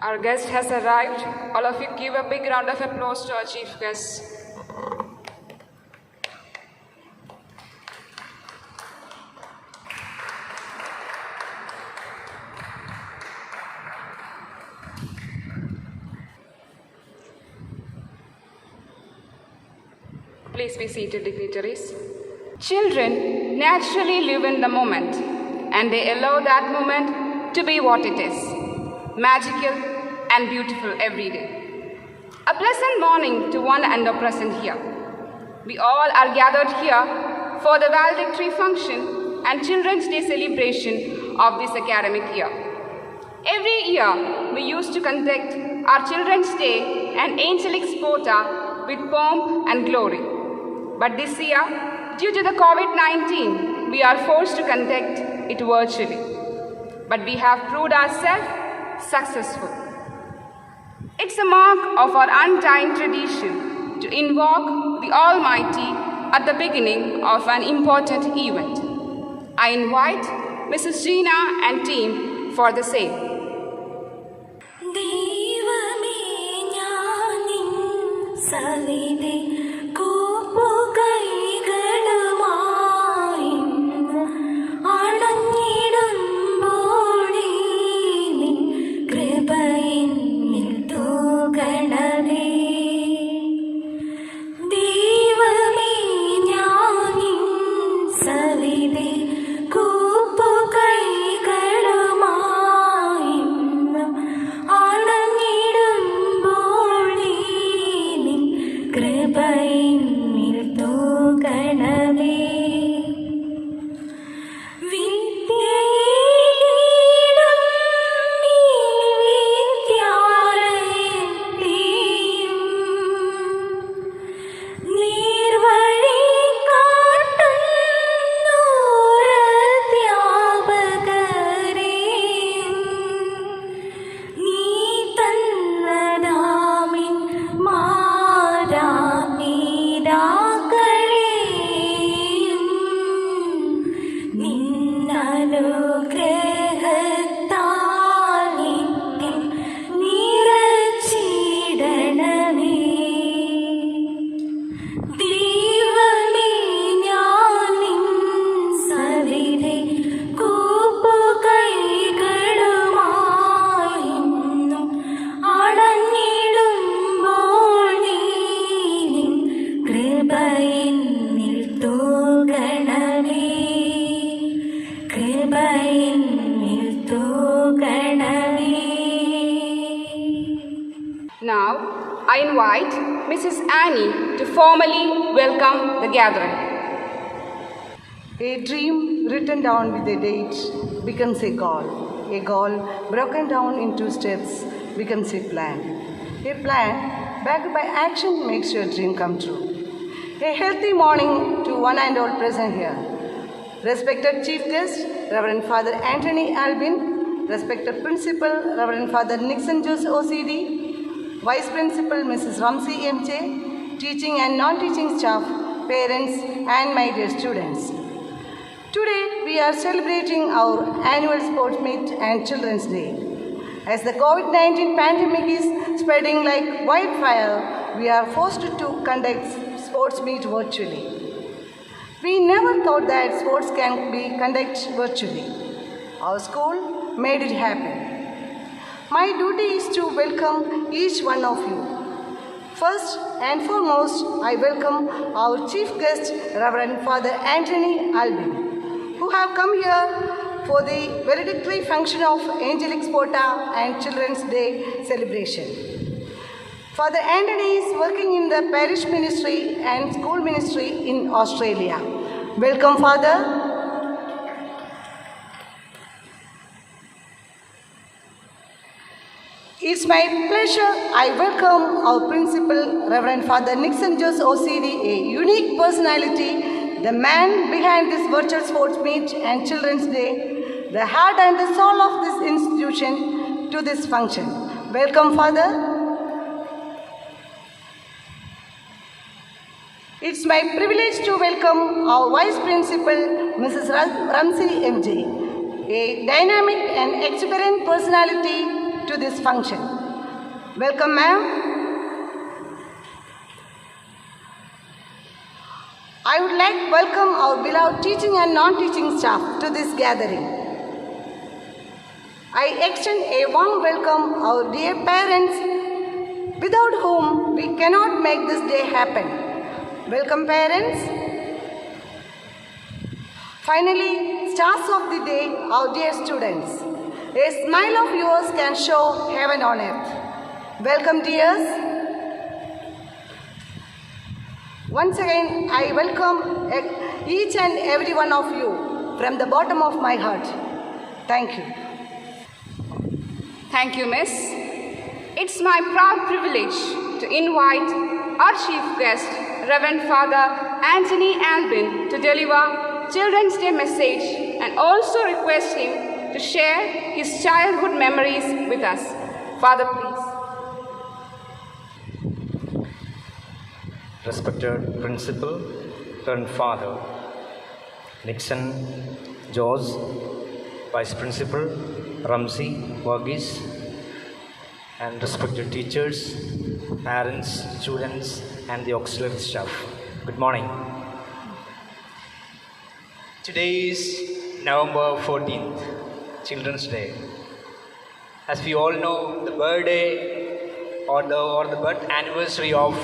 Our guest has arrived. All of you give a big round of applause to our chief guest. Please be seated, dignitaries. Children naturally live in the moment, and they allow that moment to be what it is, magical and beautiful every day. A pleasant morning to one and all present here. We all are gathered here for the valedictory function and Children's Day celebration of this academic year. Every year, we used to conduct our Children's Day and Angelic Sporta with pomp and glory. But this year, due to the COVID-19, we are forced to conduct it virtually. But we have proved ourselves successful. It's a mark of our undying tradition to invoke the Almighty at the beginning of an important event. I invite Mrs. Gina and team for the same. Now, I invite Mrs. Annie to formally welcome the gathering. A dream written down with a date becomes a goal. A goal broken down into steps becomes a plan. A plan backed by action makes your dream come true. A healthy morning to one and all present here. Respected Chief Guest, Reverend Father Anthony Albin, respected Principal, Reverend Father Nixon Jose OCD, Vice Principal Mrs. Ramsey MJ, teaching and non-teaching staff, parents and my dear students. Today we are celebrating our annual sports meet and Children's Day. As the COVID-19 pandemic is spreading like wildfire, we are forced to conduct sports meet virtually. We never thought that sports can be conducted virtually. Our school made it happen. My duty is to welcome each one of you. First and foremost, I welcome our chief guest, Reverend Father Anthony Albin, who have come here for the valedictory function of Angelic Sporta and Children's Day celebration. Father Anthony is working in the parish ministry and school ministry in Australia. Welcome, Father. It's my pleasure I welcome our principal, Reverend Father Nixon Jose OCD, a unique personality, the man behind this virtual sports meet and Children's Day, the heart and the soul of this institution to this function. Welcome, Father. It's my privilege to welcome our Vice Principal, Mrs. Ramsey MJ, a dynamic and exuberant personality to this function. Welcome, ma'am. I would like to welcome our beloved teaching and non-teaching staff to this gathering. I extend a warm welcome our dear parents, without whom we cannot make this day happen. Welcome, parents. Finally, stars of the day, our dear students. A smile of yours can show heaven on earth. Welcome, dears. Once again, I welcome each and every one of you from the bottom of my heart. Thank you. Thank you, Miss. It's my proud privilege to invite our chief guest, Reverend Father Anthony Albin, to deliver Children's Day message and also request him to share his childhood memories with us. Father, please. Respected Principal, Reverend Father Nixon George, Vice Principal Ramsey Varghese, and respected teachers, parents, students, and the auxiliary staff. Good morning. Today is November 14th, Children's Day. As we all know, the birthday or the birth anniversary of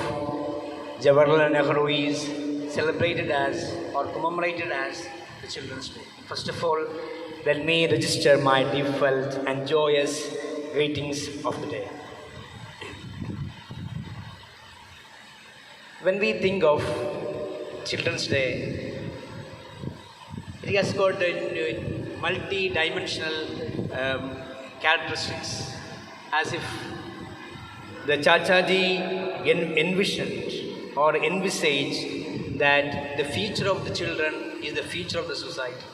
Jawaharlal Nehru is celebrated as or commemorated as the Children's Day. First of all, let me register my deepfelt and joyous greetings of the day. When we think of Children's Day, it has got multi-dimensional characteristics, as if the Chachaji envisioned or envisaged that the future of the children is the future of the society.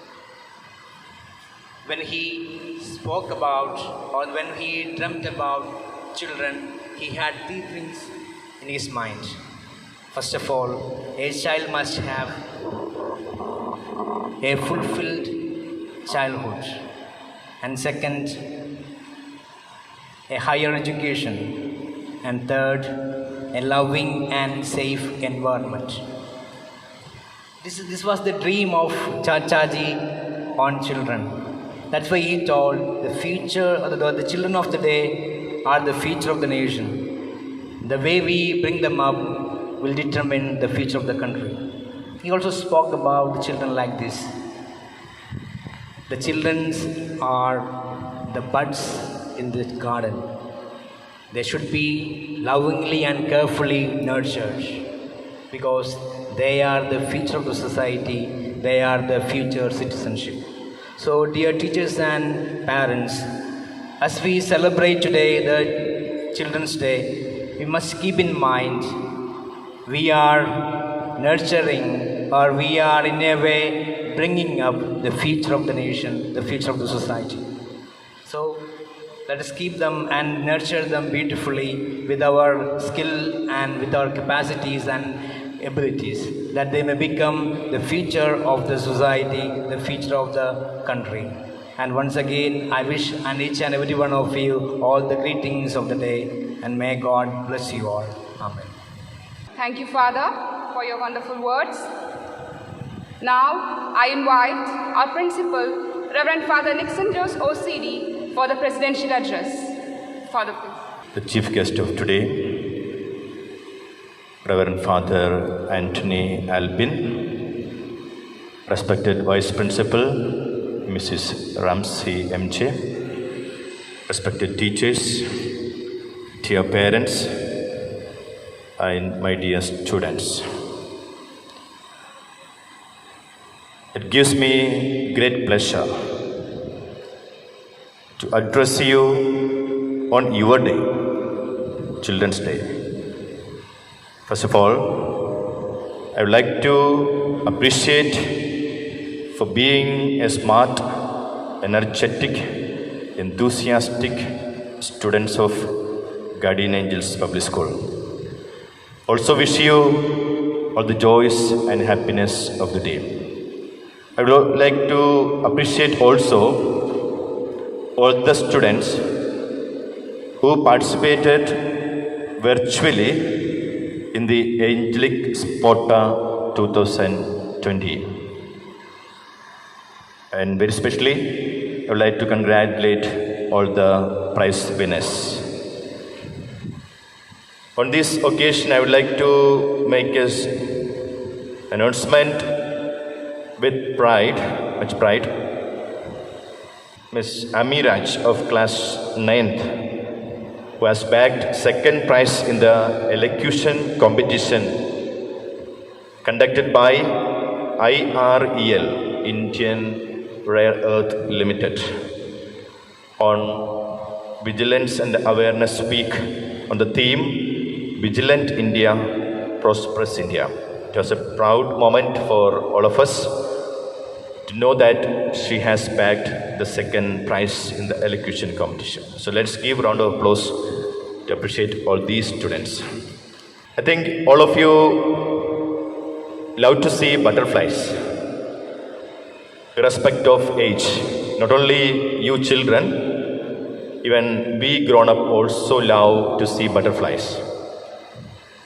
When he spoke about or when he dreamt about children, he had three things in his mind. First of all, a child must have a fulfilled childhood. And second, a higher education. And third, a loving and safe environment. This was the dream of Chachaji on children. That's why he told the future, or the children of the day are the future of the nation. The way we bring them up will determine the future of the country. He also spoke about the children like this. The children are the buds in the garden. They should be lovingly and carefully nurtured because they are the future of the society. They are the future citizenship. So, dear teachers and parents, as we celebrate today the Children's Day, we must keep in mind we are nurturing or we are in a way bringing up the future of the nation, the future of the society. So, let us keep them and nurture them beautifully with our skill and with our capacities and abilities, that they may become the future of the society, the future of the country. And once again, I wish each and every one of you all the greetings of the day, and may God bless you all. Amen. Thank you, Father, for your wonderful words. Now, I invite our principal, Reverend Father Nixon Jose OCD, for the presidential address. Father, please. The chief guest of today, Reverend Father Anthony Albin, respected Vice Principal, Mrs. Ramsey MJ, respected teachers, dear parents, and my dear students. It gives me great pleasure to address you on your day, Children's Day. First of all, I would like to appreciate for being a smart, energetic, enthusiastic students of Guardian Angels Public School. Also wish you all the joys and happiness of the day. I would like to appreciate also all the students who participated virtually in the Angelic Spota 2020. And very specially, I would like to congratulate all the prize winners. On this occasion, I would like to make an announcement with pride, much pride. Ms. Amiraj of class 9th, who has bagged second prize in the elocution competition conducted by IREL, Indian Rare Earth Limited, on Vigilance and Awareness Week on the theme Vigilant India, Prosperous India. It was a proud moment for all of us to know that she has bagged the second prize in the elocution competition. So let's give a round of applause to appreciate all these students. I think all of you love to see butterflies, irrespective of age. Not only you children, even we grown up also love to see butterflies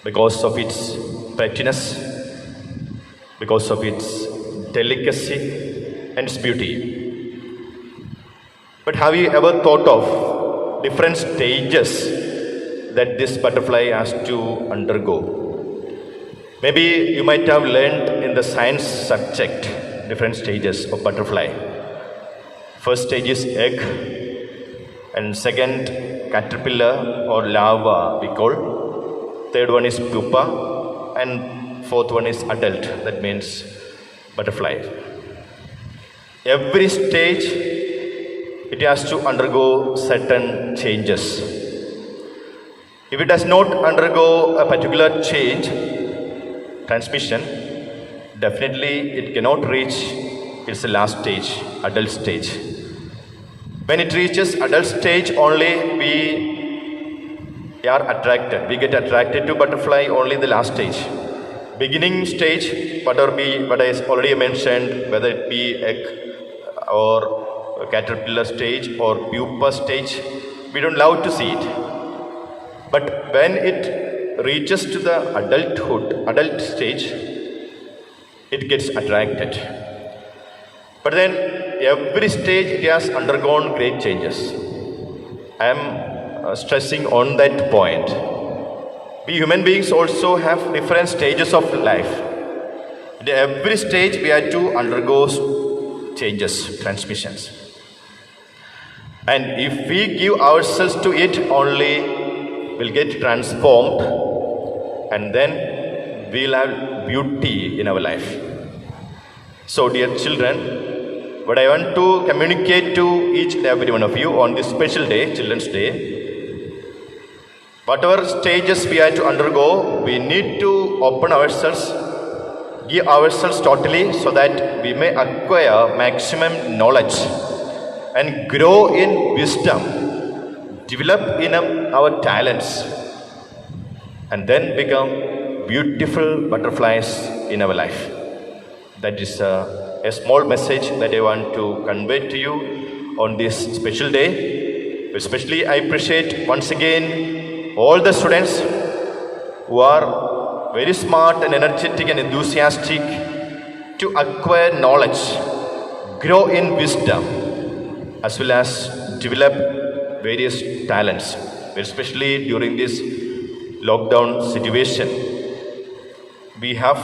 because of its prettiness, because of its delicacy and its beauty. But have you ever thought of different stages that this butterfly has to undergo? Maybe you might have learned in the science subject different stages of butterfly. First stage is egg, and second caterpillar or larva we call. Third one is pupa, and fourth one is adult, that means butterfly. Every stage it has to undergo certain changes. If it does not undergo a particular change, transmission, definitely it cannot reach its last stage, adult stage. When it reaches adult stage only, we are attracted. We get attracted to butterfly only in the last stage. Beginning stage, what I already mentioned, whether it be egg or caterpillar stage or pupa stage, we don't love to see it. But when it reaches to the adult stage, it gets attracted. But then every stage it has undergone great changes. I am stressing on that point. We human beings also have different stages of life. At every stage we have to undergo changes, transmissions. And if we give ourselves to it only, we'll get transformed, and then we'll have beauty in our life. So, dear children, what I want to communicate to each and every one of you on this special day, Children's Day, whatever stages we have to undergo, we need to open ourselves, give ourselves totally, so that we may acquire maximum knowledge and grow in wisdom, develop in our talents, and then become beautiful butterflies in our life. That is a small message that I want to convey to you on this special day. Especially I appreciate once again all the students who are very smart and energetic and enthusiastic to acquire knowledge, grow in wisdom, as well as develop various talents, especially during this lockdown situation. We have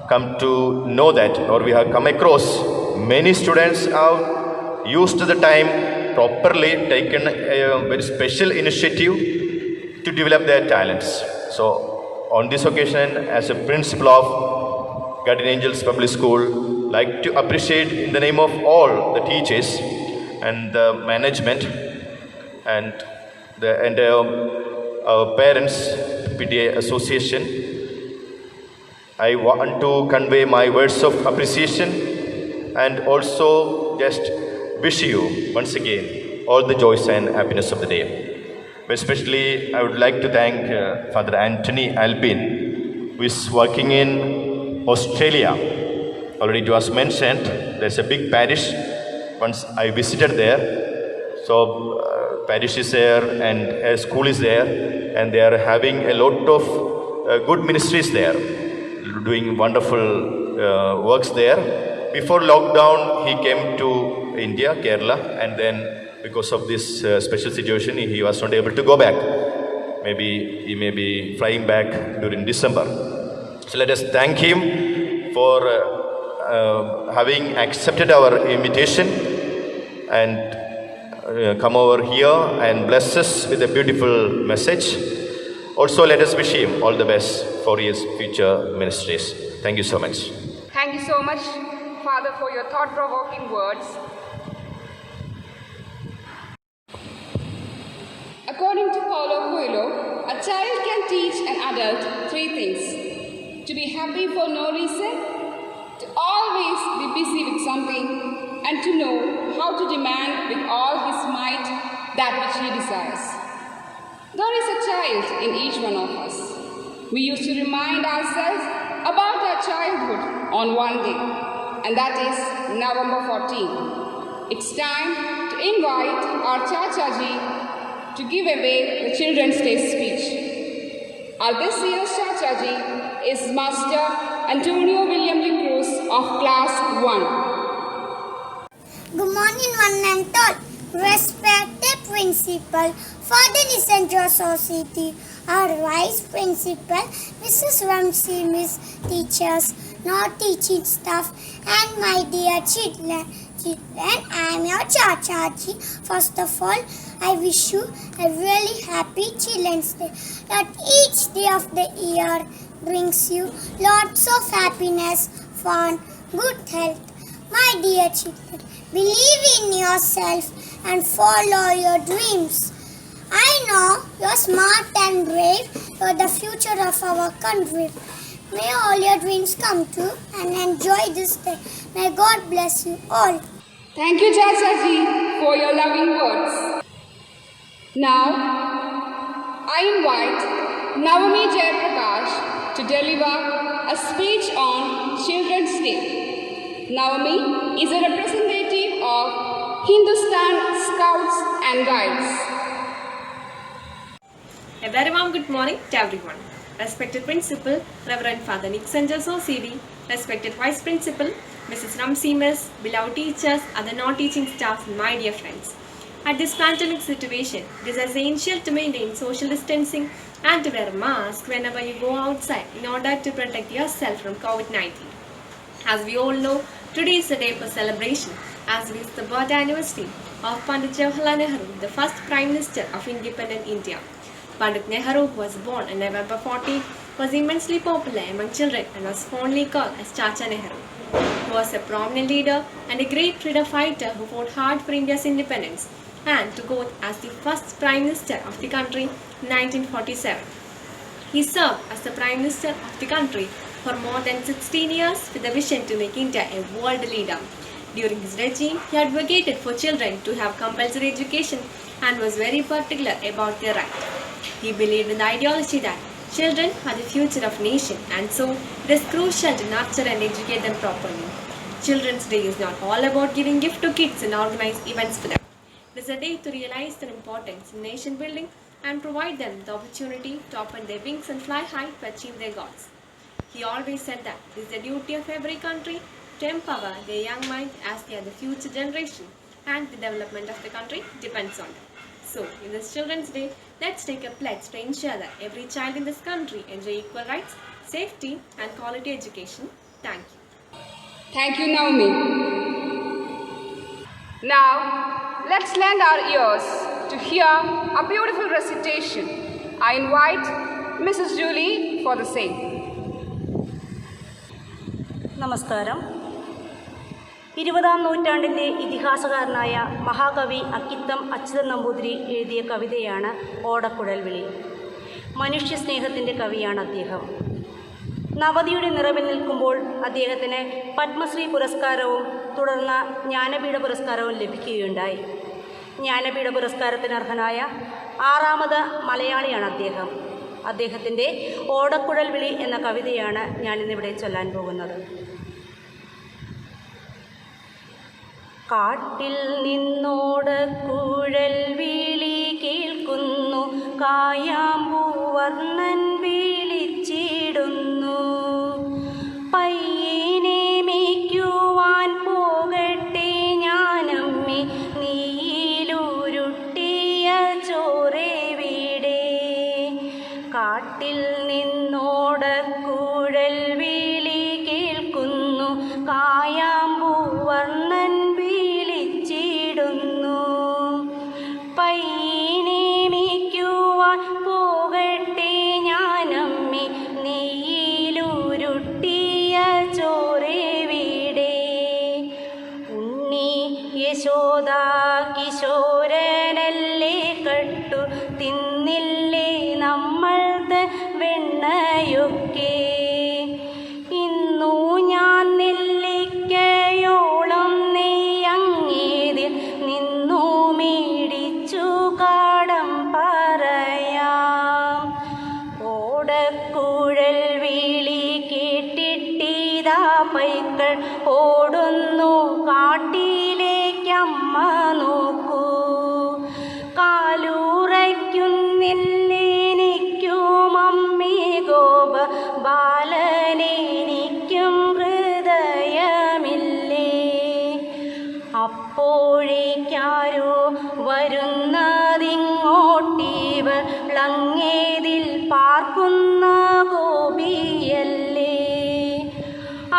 come to know that, or we have come across many students have used the time properly, taken a very special initiative to develop their talents. So on this occasion, as a principal of Guardian Angels Public School, like to appreciate in the name of all the teachers and the management and our parents, PTA Association. I want to convey my words of appreciation and also just wish you once again all the joys and happiness of the day. But especially I would like to thank Father Anthony Albin, who is working in Australia. Already it was mentioned, there's a big parish. Once I visited there, So parish is there and a school is there, and they are having a lot of good ministries there, doing wonderful works there. Before lockdown, he came to India, Kerala, and then because of this special situation, he was not able to go back. Maybe he may be flying back during December. So let us thank him for having accepted our invitation and come over here and bless us with a beautiful message. Also, let us wish him all the best for his future ministries. Thank you so much. Thank you so much, Father, for your thought-provoking words. According to Paulo Coelho, a child can teach an adult 3 things: to be happy for no reason, to always be busy with something, and to know how to demand with all his might that which he desires. There is a child in each one of us. We used to remind ourselves about our childhood on one day, and that is November 14. It's time to invite our Chachaji to give away the Children's Day speech. Our this year's Chachaji is Master Antonio William de Cruz of Class 1. Good morning, one and all. Respected Principal for the Nicentro Society, our Vice Principal, Mrs. Ramsey, Miss Teachers, non-teaching staff, and my dear children. I am your Chachaji. First of all, I wish you a really happy Children's Day. That each day of the year brings you lots of happiness, fun, good health. My dear children, believe in yourself and follow your dreams. I know you're smart and brave. You're the future of our country. May all your dreams come true and enjoy this day. May God bless you all. Thank you, Chachaji, for your loving words. Now, I invite Navami Jayaprakash to deliver a speech on Children's Day. Navami is a representative of Hindustan Scouts and Guides. A very warm good morning to everyone. Respected Principal, Reverend Father Nick Sanchez OCD, respected Vice Principal, Mrs. Ramsey Miss, beloved teachers, other non-teaching staff, and my dear friends. At this pandemic situation, it is essential to maintain social distancing and to wear a mask whenever you go outside in order to protect yourself from COVID-19. As we all know, today is a day for celebration as it is the birth anniversary of Pandit Jawaharlal Nehru, the first Prime Minister of independent India. Pandit Nehru, who was born on November 14, was immensely popular among children and was fondly called as Chacha Nehru. He was a prominent leader and a great freedom fighter who fought hard for India's independence and took oath as the first Prime Minister of the country in 1947. He served as the Prime Minister of the country for more than 16 years with a vision to make India a world leader. During his regime, he advocated for children to have compulsory education and was very particular about their right. He believed in the ideology that children are the future of nation, and so it is crucial to nurture and educate them properly. Children's Day is not all about giving gifts to kids and organize events for them. It is a day to realize their importance in nation building and provide them the opportunity to open their wings and fly high to achieve their goals. He always said that it is the duty of every country to empower their young mind as they are the future generation and the development of the country depends on them. So, in this Children's Day, let's take a pledge to ensure that every child in this country enjoy equal rights, safety and quality education. Thank you. Thank you, Naomi. Now, let's lend our ears to hear a beautiful recitation. I invite Mrs. Julie for the same. നമസ്കാരം. 20-ാം നൂറ്റാണ്ടിൻ്റെ ഇതിഹാസകാരനായ മഹാകവി അക്കിത്തം അച്യുതൻ നമ്പൂതിരി എഴുതിയ കവിതയാണ് ഓടക്കുഴൽ വിളി. മനുഷ്യസ്നേഹത്തിൻ്റെ കവിയാണ് അദ്ദേഹം. നവതിയുടെ നിറവിൽ നിൽക്കുമ്പോൾ അദ്ദേഹത്തിന് പത്മശ്രീ പുരസ്കാരവും തുടർന്ന് ജ്ഞാനപീഠ പുരസ്കാരവും ലഭിക്കുകയുണ്ടായി. ജ്ഞാനപീഠ പുരസ്കാരത്തിന് അർഹനായ 6ാമത് മലയാളിയാണ് അദ്ദേഹം. അദ്ദേഹത്തിൻ്റെ ഓടക്കുഴൽ വിളി എന്ന കവിതയാണ് ഞാനിന്നിവിടെ ചൊല്ലാൻ പോകുന്നത്. കാട്ടിൽ നിന്നോടക്കുഴൽ വിളി കേൾക്കുന്നു, കായാമ്പൂവർണ്ണൻ വിളിച്ചിടുന്നു. പയ്യനെ മേയ്ക്കുവാൻ പോകട്ടെ ഞാനമ്മേ, നീയിലുരുട്ടിയ ചോറെവിടെ? കാട്ടിൽ നിന്നോടക്കുഴൽ വിളി കേൾക്കുന്നു, കായാമ്പൂവർണ്ണൻ വിളിച്ചിടുന്നു. പയ്യനെ മേയ്ക്കുവാൻ പോകട്ടെ ഞാനമ്മേ, നെയ്യിലുരുട്ടിയ ചോറെവിടെ? ഉണ്ണി യശോദ കിശോരനല്ലേ, കട്ടു തിന്നില്ലേ നമ്മൾ വെണ്ണയൊക്കെ? ഇന്നു ഞാൻ നെല്ലിക്കയോളം നെയ്യങ്ങേതിൽ നിന്നു മേടിച്ചു കാടം പറയാം. ഓടക്കുഴൽ വിളി കേട്ടിട്ടിതാ പൈക്കൾ ഓടുന്നു കാട്ടിലേക്കമ്മ നോക്കൂ. കാലുറയ്ക്കുന്നില്ലെനിക്കും അമ്മേ ഗോപ ബാലനെനിക്കും ഹൃദയമില്ലേ? അപ്പോഴേക്കാരോ വരുന്നതിങ്ങോട്ടിവർ ലങ്ങേതിൽ പാർക്കുന്ന ഗോപിയല്ലേ?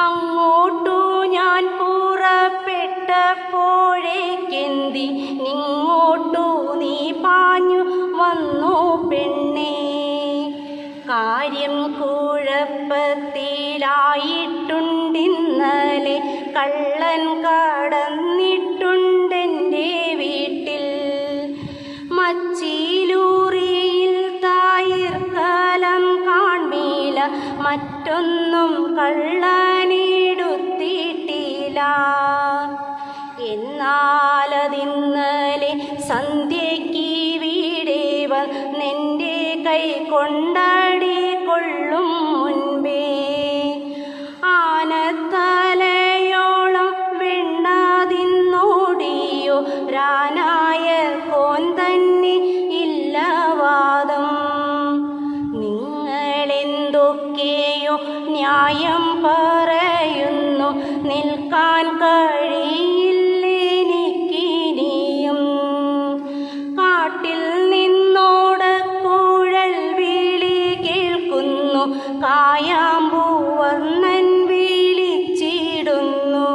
അങ്ങോട്ടു ഞാൻ പുറപ്പെട്ടപ്പോഴേക്കെന്തി നിങ്ങോട്ടു നീ പാഞ്ഞു വന്നു പെണ്ണേ? കാര്യം കുഴപ്പത്തിലായിട്ടുണ്ടിന്നലെ, കള്ളൻ കടന്നിട്ടുണ്ടെൻ്റെ വീട്ടിൽ. മച്ചിലൂറിയിൽ തായിർക്കലം കാൺമീല, മറ്റൊന്നും കള്ളനെടുത്തിട്ടില്ല. എന്നാലതിന്നലെ സന്ധ്യയ്ക്ക് വീടേ വന്നെൻ്റെ കൈ കൊണ്ടാടി കൊള്ളും മുൻപേ, ആനത്തലയോളം വെണ്ണതിന്നോടിയോ രാനായ കോൻ തന്നെ ഇല്ലവാദം. നിങ്ങളെന്തൊക്കെയോ ന്യായം പറയുന്നു, നിൽക്കാൻ കഴിയില്ലെനിക്കിനിയും. കാട്ടിൽ നിന്നോടക്കുഴൽ വിളി കേൾക്കുന്നു, കായാമ്പൂവർണ്ണൻ വിളിച്ചിടുന്നു.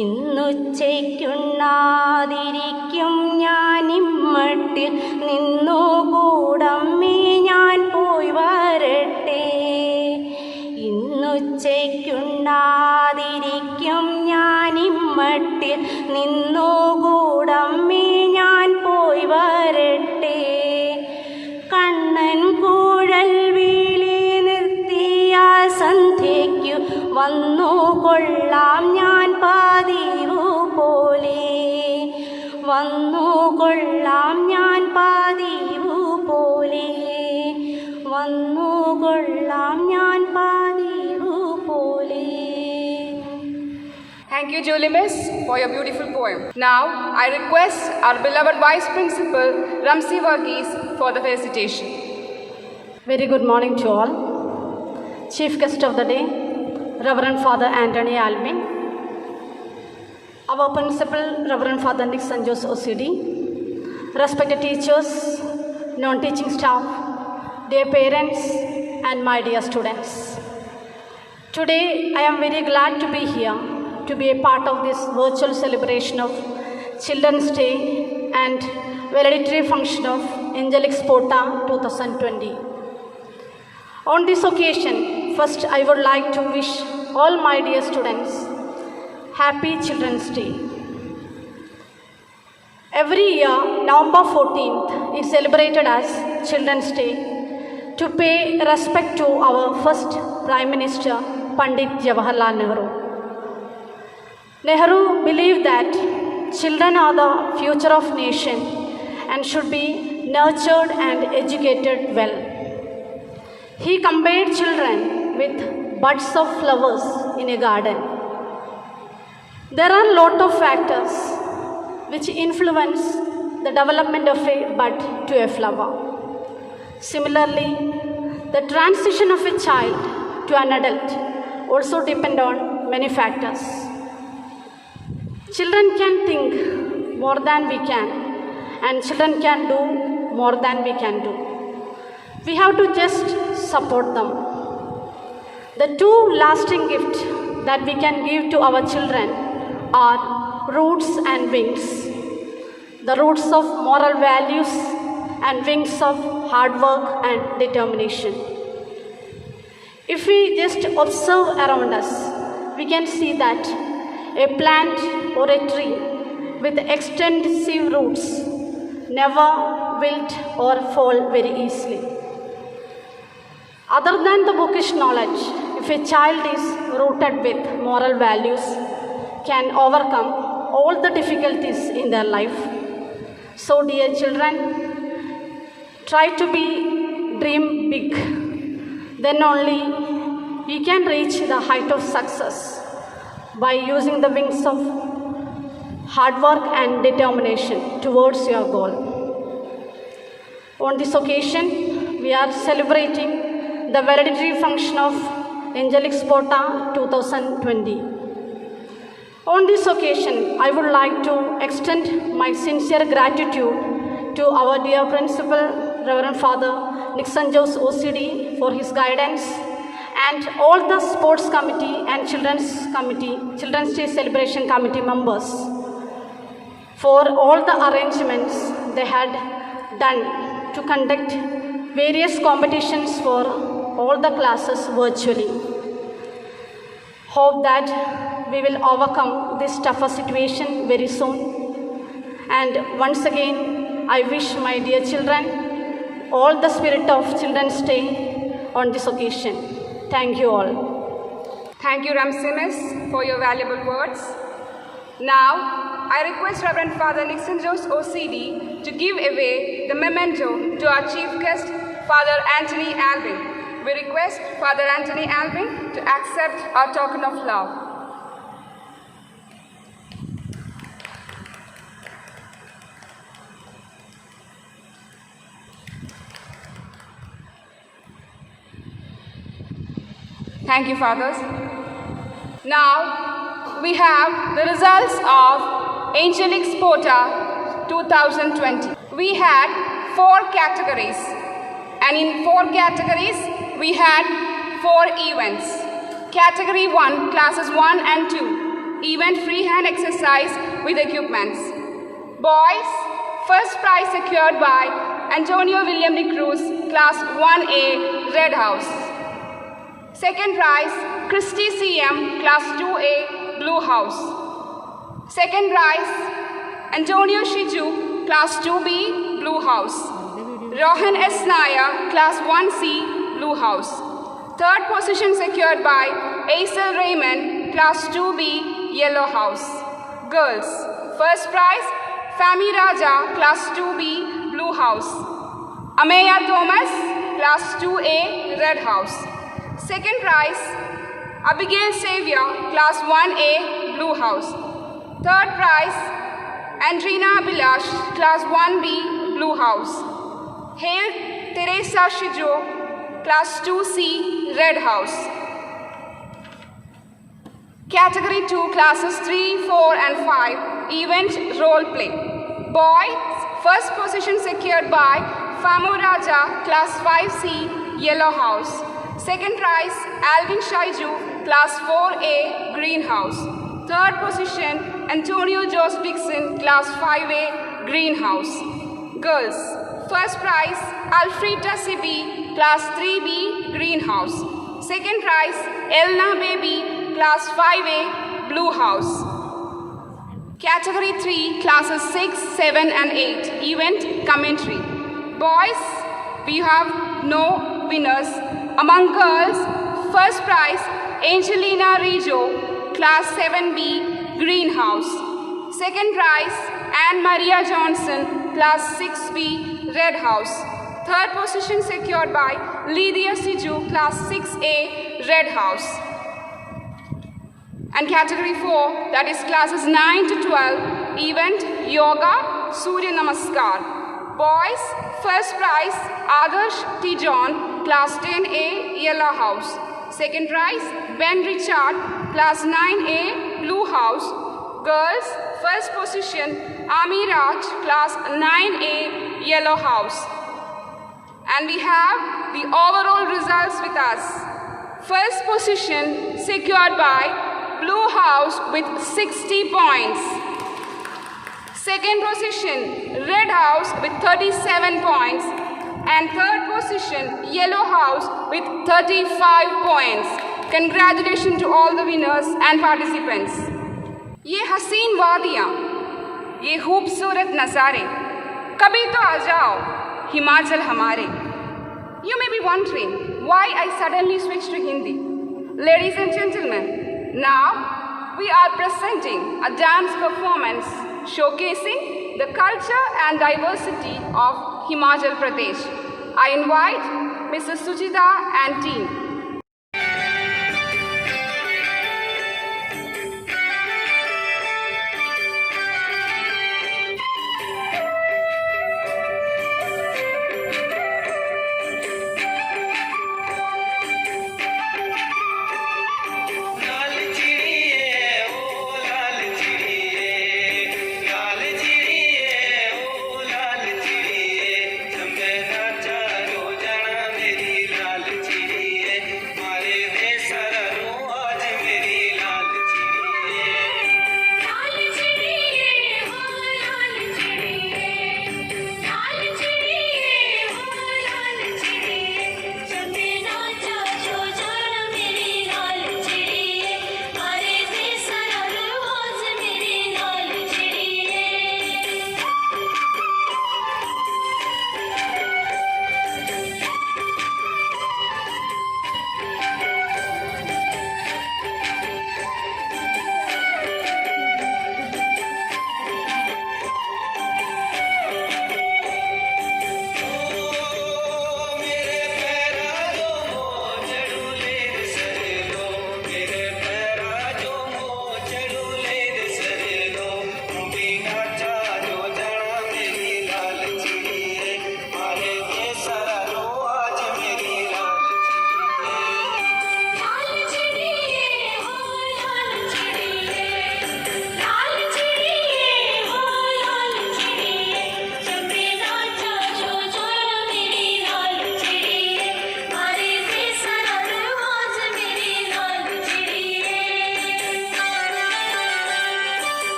ഇന്നുച്ചയ്ക്കുണ്ണാതിരിക്കും ഞാനിമ്മട്ടിൽ നിന്നുകൂടമ്മേ ഞാൻ പോയി വരട്ടെ. ഇന്നുച്ചയ്ക്കുണ്ണാതിരിക്കും ഞാനിമ്മട്ടിൽ നിന്നുകൂടമ്മേ ഞാൻ പോയി വരട്ടെ. കണ്ണൻ കുഴൽ വിളി നിർത്തിയ സന്ധ്യയ്ക്കു വന്നു കൊള്ളാം ഞാൻ പതിവു പോലെ. വന്നു കൊള്ളാം ഞാൻ പതിവു പോലെ. വന്നു കൊള്ളാം ഞാൻ പതിവു പോലെ. Thank you, Julie Miss, for your beautiful poem. Now, I request our beloved Vice Principal, Ramsi Varghese, for the felicitation. Very good morning to all. Chief guest of the day, Reverend Father Anthony Alvin, our Principal, Reverend Father Nick St. Joseph OCD, respected teachers, non-teaching staff, dear parents, and my dear students. Today, I am very glad to be here to be a part of this virtual celebration of Children's Day and valedictory function of Angelic Spota 2020. On this occasion, first I would like to wish all my dear students Happy Children's Day. Every year, November 14th is celebrated as Children's Day to pay respect to our first Prime Minister, Pandit Jawaharlal Nehru. Nehru believed that children are the future of nation and should be nurtured and educated well. He compared children with buds of flowers in a garden. There are a lot of factors which influence the development of a bud to a flower. Similarly, the transition of a child to an adult also depend on many factors. Children can think more than we can, and children can do more than we can do. We have to just support them. The two lasting gifts that we can give to our children are roots and wings. The roots of moral values and wings of hard work and determination. If we just observe around us, we can see that a plant or a tree with extensive roots never wilt or fall very easily. Other than the bookish knowledge, if a child is rooted with moral values, can overcome all the difficulties in their life. So, dear children, try to be dream big. Then only you can reach the height of success by using the wings of hard work and determination towards your goal. On this occasion, we are celebrating the valedictory function of Angelic Spota 2020. On this occasion, I would like to extend my sincere gratitude to our dear principal, Reverend Father Nixon Jose OCD, for his guidance, and all the sports committee and Children's Day Celebration Committee members for all the arrangements they had done to conduct various competitions for all the classes virtually. Hope that we will overcome this tougher situation very soon. And once again, I wish my dear children all the spirit of Children's Day on this occasion. Thank you all. Thank you, Ramsey Miss, for your valuable words. Now, I request Reverend Father Nixon Jose OCD to give away the memento to our chief guest, Father Anthony Alvin. We request Father Anthony Alvin to accept our token of love. Thank you, Fathers. Now, we have the results of Angelic Spota 2020. We had 4 categories, and in 4 categories, we had 4 events. Category 1, classes 1 and 2, event freehand exercise with equipments. Boys, first prize secured by Antonio William de Cruz, class 1A, Red House. Second prize, Christy CM, class 2A, Blue House. Second prize, Antonio Shiju, class 2B, Blue House. Rohan S. Naya, class 1C, Blue House. Third position secured by Aisel Raymond, class 2B, Yellow House. Girls, first prize, Fami Raja, class 2B, Blue House. Ameya Thomas, class 2A, Red House. Second prize, Abigail Xavier, class 1A, Blue House. Third prize, Andrina Abhilash, class 1B, Blue House. Hail Teresa Shijo, class 2C, Red House. Category 2, classes 3, 4 and 5, event role play. Boys, first position secured by Famu Raja, class 5C, Yellow House. Second prize, Alvin Shaiju, class 4A, Green House. Third position, Antonio Jose Dixon, class 5A, Green House. Girls, first prize, Alfreda Sibi, class 3B, Green House. Second prize, Elna Baby, class 5A, Blue House. Category 3, classes 6, 7 and 8, event commentary. Boys, we have no winners. Among girls, first prize, Angelina Rijo, class 7B, Green House. Second prize, Anne Maria Johnson, class 6B, Red House. Third position secured by Lydia Siju, class 6A, Red House. And category 4, that is classes 9 to 12, event yoga, Surya Namaskar. Boys, first prize, Adarsh T. John, class 10A, Yellow House. Second prize, Ben Richard, class 9A, Blue House. Girls, first position, Ami Raj, class 9A, Yellow House. And we have the overall results with us. First position secured by Blue House with 60 points. Second position, Red House with 37 points. And third position, Yellow House with 35 points. Congratulations to all the winners and participants. ये हसीन वादियाँ, ये खूबसूरत नज़ारे, कभी तो आ जाओ हिमाचल हमारे. You may be wondering why I suddenly switched to Hindi. Ladies and gentlemen, now we are presenting a dance performance showcasing the culture and diversity of Himachal Pradesh. I invite Mrs. Sujita and team.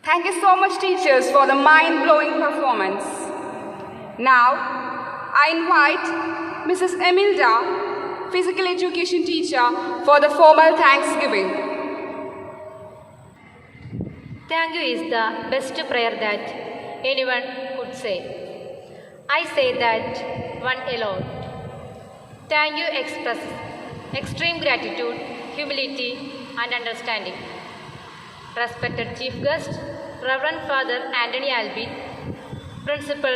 Thank you so much, teachers, for the mind-blowing performance. Now, I invite Mrs. Emilda, physical education teacher, for the formal Thanksgiving. Thank you is the best prayer that anyone could say. I say that one alone. Thank you expresses extreme gratitude, humility, and understanding. Respected Chief Guest, Reverend Father Anthony Albin, Principal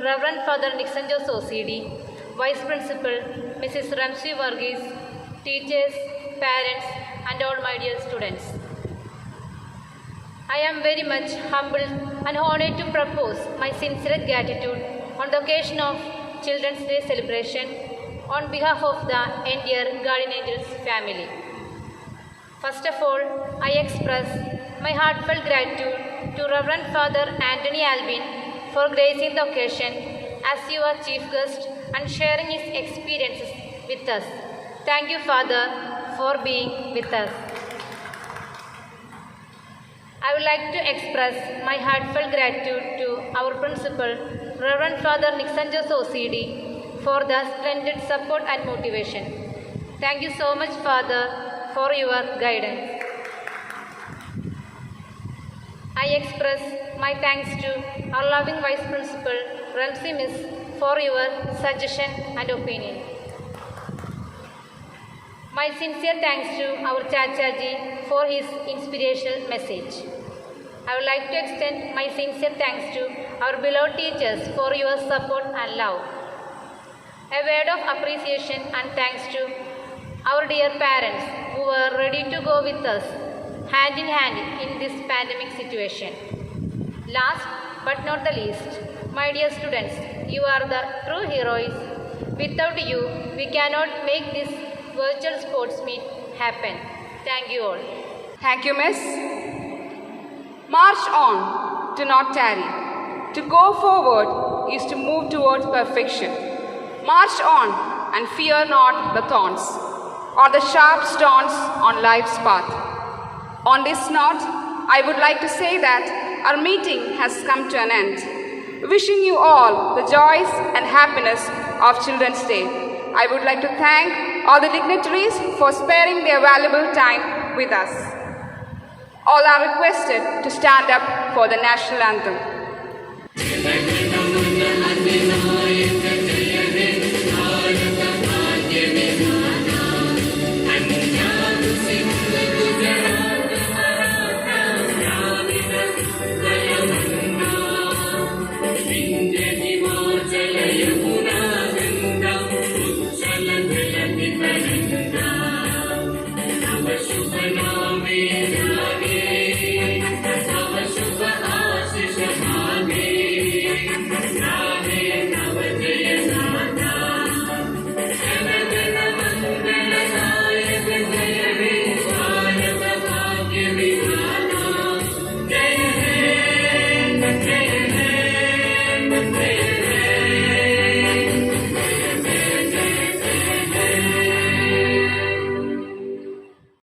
Reverend Father Nixon Jose OCD, Vice Principal Mrs. Ramsey Varghese, teachers, parents, and all my dear students. I am very much humbled and honored to propose my sincere gratitude on the occasion of Children's Day celebration on behalf of the entire Guardian Angels family. First of all, I express my heartfelt gratitude to Reverend Father Anthony Alvin for gracing the occasion as your chief guest and sharing his experiences with us. Thank you, Father, for being with us. I would like to express my heartfelt gratitude to our principal, Reverend Father Nixon Jose OCD, for the splendid support and motivation. Thank you so much, Father, for your guidance. I express my thanks to our loving Vice Principal, Ramsey Miss, for your suggestion and opinion. My sincere thanks to our Chachaji for his inspirational message. I would like to extend my sincere thanks to our beloved teachers for your support and love. A word of appreciation and thanks to our dear parents who were ready to go with us hand in hand in this pandemic situation. Last but not the least, my dear students, you are the true heroes. Without you, we cannot make this virtual sports meet happen. Thank you all. Thank you, Miss. March on, do not tarry. To go forward is to move towards perfection. March on and fear not the thorns or the sharp stones on life's path. On this note, I would like to say that our meeting has come to an end. Wishing you all the joys and happiness of Children's Day. I would like to thank all the dignitaries for sparing their valuable time with us. All are requested to stand up for the national anthem.